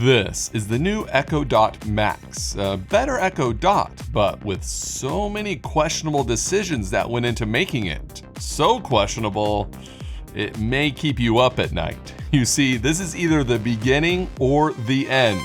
This is the new Echo Dot Max, a better Echo Dot, but with so many questionable decisions that went into making it. So questionable, it may keep you up at night. You see, this is either the beginning or the end.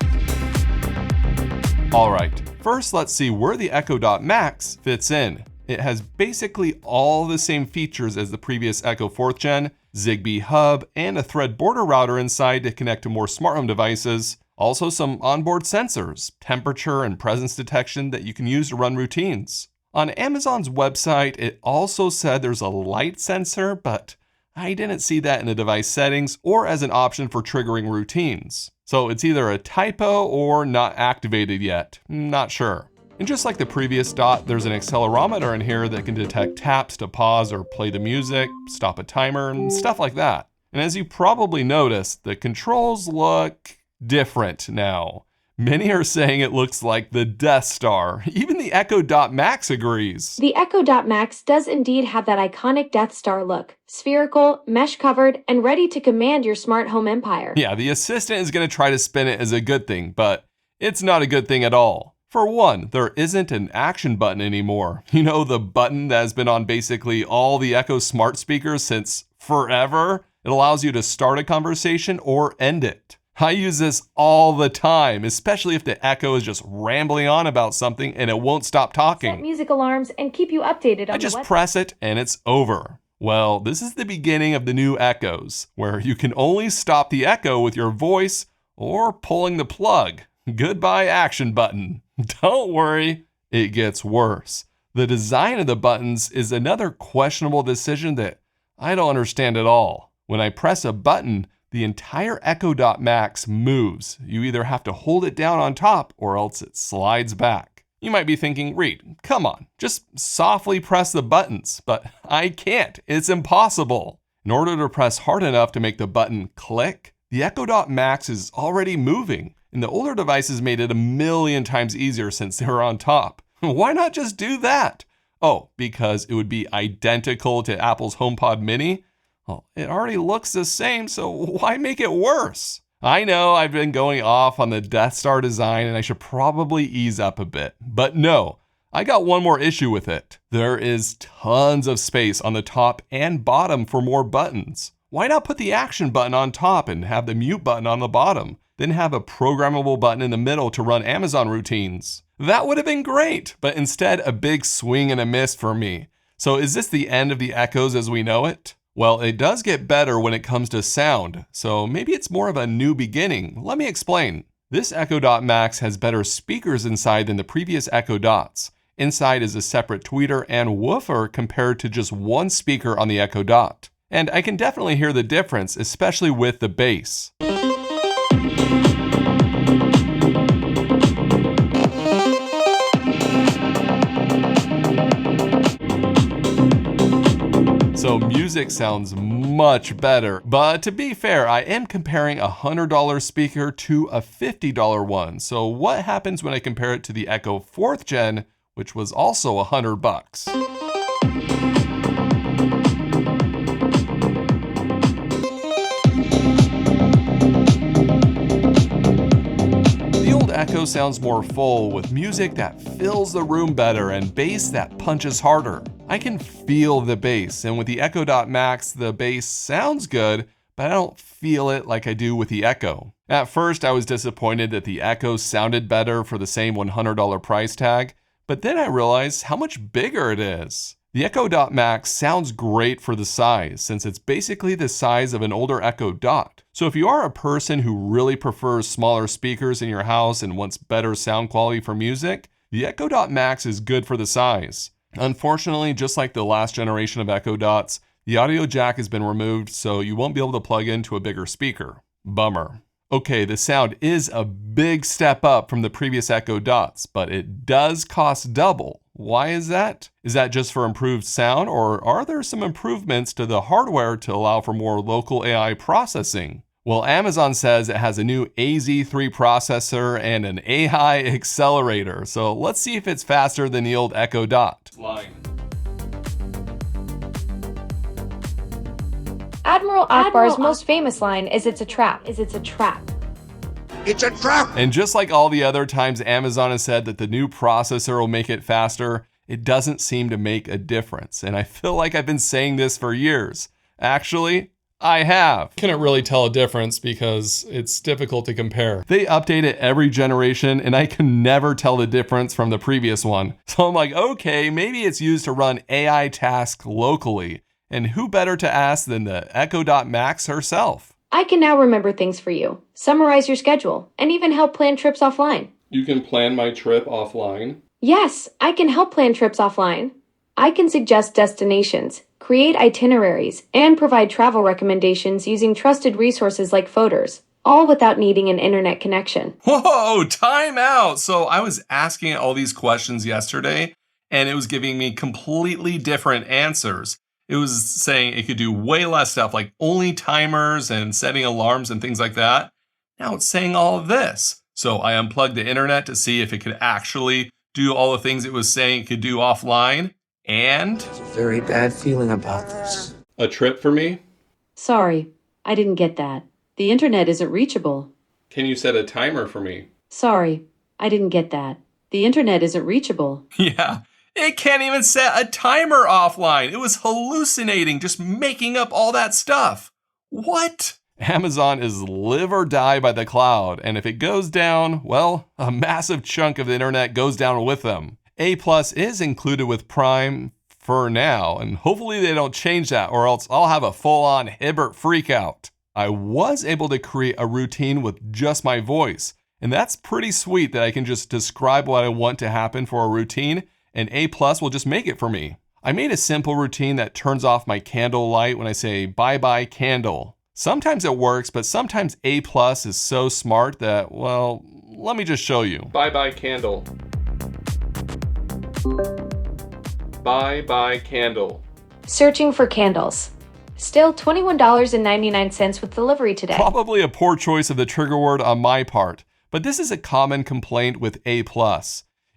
Alright, first let's see where the Echo Dot Max fits in. It has basically all the same features as the previous Echo 4th Gen, Zigbee hub, and a Thread border router inside to connect to more smart home devices. Also some onboard sensors, temperature and presence detection that you can use to run routines. On Amazon's website, it also said there's a light sensor, but I didn't see that in the device settings or as an option for triggering routines. So it's either a typo or not activated yet, not sure. And just like the previous Dot, there's an accelerometer in here that can detect taps to pause or play the music, stop a timer, and stuff like that. And as you probably noticed, the controls look different now. Many are saying it looks like the Death Star. Even the Echo Dot Max agrees. The Echo Dot Max does indeed have that iconic Death Star look. Spherical, mesh-covered, and ready to command your smart home empire. Yeah, the assistant is going to try to spin it as a good thing, but it's not a good thing at all. For one, there isn't an action button anymore. You know, the button that has been on basically all the Echo smart speakers since forever? It allows you to start a conversation or end it. I use this all the time, especially if the Echo is just rambling on about something and it won't stop talking. Set music alarms and keep you updated on I just press it and it's over. Well, this is the beginning of the new Echoes, where you can only stop the Echo with your voice or pulling the plug. Goodbye action button. Don't worry, it gets worse. The design of the buttons is another questionable decision that I don't understand at all. When I press a button, the entire Echo Dot Max moves. You either have to hold it down on top or else it slides back. You might be thinking, Reed, come on, just softly press the buttons, but I can't, it's impossible. In order to press hard enough to make the button click, the Echo Dot Max is already moving, and the older devices made it a million times easier since they were on top. Why not just do that? Oh, because it would be identical to Apple's HomePod Mini? Well, it already looks the same, so why make it worse? I know I've been going off on the Death Star design and I should probably ease up a bit, but no, I got one more issue with it. There is tons of space on the top and bottom for more buttons. Why not put the action button on top and have the mute button on the bottom, then have a programmable button in the middle to run Amazon routines? That would have been great, but instead a big swing and a miss for me. So is this the end of the Echoes as we know it? Well, it does get better when it comes to sound, so maybe it's more of a new beginning. Let me explain. This Echo Dot Max has better speakers inside than the previous Echo Dots. Inside is a separate tweeter and woofer compared to just one speaker on the Echo Dot. And I can definitely hear the difference, especially with the bass. So music sounds much better, but to be fair, I am comparing a $100 speaker to a $50 one. So what happens when I compare it to the Echo 4th Gen, which was also $100? The old Echo sounds more full, with music that fills the room better and bass that punches harder. I can feel the bass, and with the Echo Dot Max, the bass sounds good, but I don't feel it like I do with the Echo. At first, I was disappointed that the Echo sounded better for the same $100 price tag, but then I realized how much bigger it is. The Echo Dot Max sounds great for the size, since it's basically the size of an older Echo Dot. So if you are a person who really prefers smaller speakers in your house and wants better sound quality for music, the Echo Dot Max is good for the size. Unfortunately, just like the last generation of Echo Dots, the audio jack has been removed, so you won't be able to plug into a bigger speaker. Bummer. Okay, the sound is a big step up from the previous Echo Dots, but it does cost double. Why is that? Is that just for improved sound, or are there some improvements to the hardware to allow for more local AI processing? Well, Amazon says it has a new AZ3 processor and an AI accelerator, so let's see if it's faster than the old Echo Dot. Admiral Akbar's most famous line is "It's a trap." It's a trap! And just like all the other times Amazon has said that the new processor will make it faster, it doesn't seem to make a difference. And I feel like I've been saying this for years. Actually, I have. Couldn't really tell a difference because it's difficult to compare. They update it every generation and I can never tell the difference from the previous one. So I'm like, okay, maybe it's used to run AI tasks locally. And who better to ask than the Echo.Max herself? I can now remember things for you, summarize your schedule, and even help plan trips offline. You can plan my trip offline? Yes, I can help plan trips offline. I can suggest destinations, create itineraries, and provide travel recommendations using trusted resources like Photos, all without needing an internet connection. Whoa, time out! So I was asking all these questions yesterday, and it was giving me completely different answers. It was saying it could do way less stuff, like only timers and setting alarms and things like that. Now it's saying all of this. So I unplugged the internet to see if it could actually do all the things it was saying it could do offline. And I have a very bad feeling about this. a trip for me? Sorry, I didn't get that. The internet isn't reachable. Can you set a timer for me? Sorry, I didn't get that. The internet isn't reachable. Yeah, it can't even set a timer offline. It was hallucinating, just making up all that stuff. What? Amazon is live or die by the cloud, and if it goes down, well, a massive chunk of the internet goes down with them. A+ is included with Prime for now, and hopefully they don't change that or else I'll have a full-on Hibbert freakout. I was able to create a routine with just my voice, and that's pretty sweet that I can just describe what I want to happen for a routine, and A+ will just make it for me. I made a simple routine that turns off my candle light when I say bye-bye candle. Sometimes it works, but sometimes A+ is so smart that, well, let me just show you. Bye-bye candle. Bye-bye candle. Searching for candles. Still $21.99 with delivery today. Probably a poor choice of the trigger word on my part, but this is a common complaint with A+.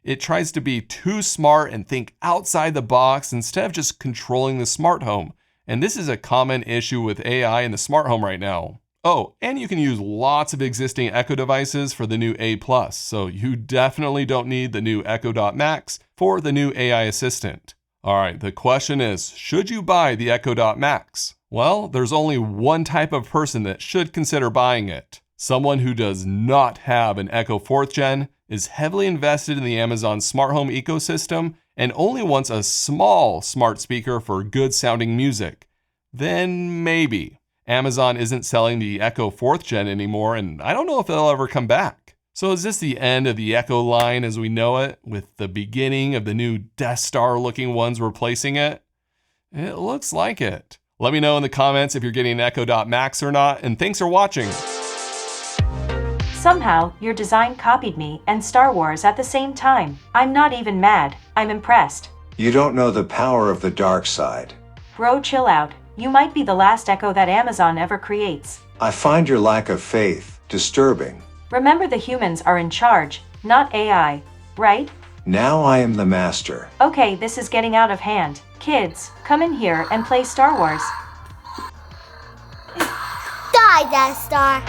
It tries to be too smart and think outside the box instead of just controlling the smart home. And this is a common issue with AI in the smart home right now. Oh, and you can use lots of existing Echo devices for the new A+, so you definitely don't need the new Echo.Max for the new AI assistant. All right, the question is, should you buy the Echo.Max? Well, there's only one type of person that should consider buying it. Someone who does not have an Echo 4th Gen, is heavily invested in the Amazon smart home ecosystem, and only wants a small smart speaker for good sounding music. Then maybe. Amazon isn't selling the Echo 4th Gen anymore, and I don't know if they'll ever come back. So is this the end of the Echo line as we know it, with the beginning of the new Death Star looking ones replacing it? It looks like it. Let me know in the comments if you're getting an Echo.Max or not, and thanks for watching. Somehow, your design copied me and Star Wars at the same time. I'm not even mad, I'm impressed. You don't know the power of the dark side. Bro, chill out. You might be the last Echo that Amazon ever creates. I find your lack of faith disturbing. Remember, the humans are in charge, not AI, right? Now I am the master. Okay, this is getting out of hand. Kids, come in here and play Star Wars. Die, Death Star!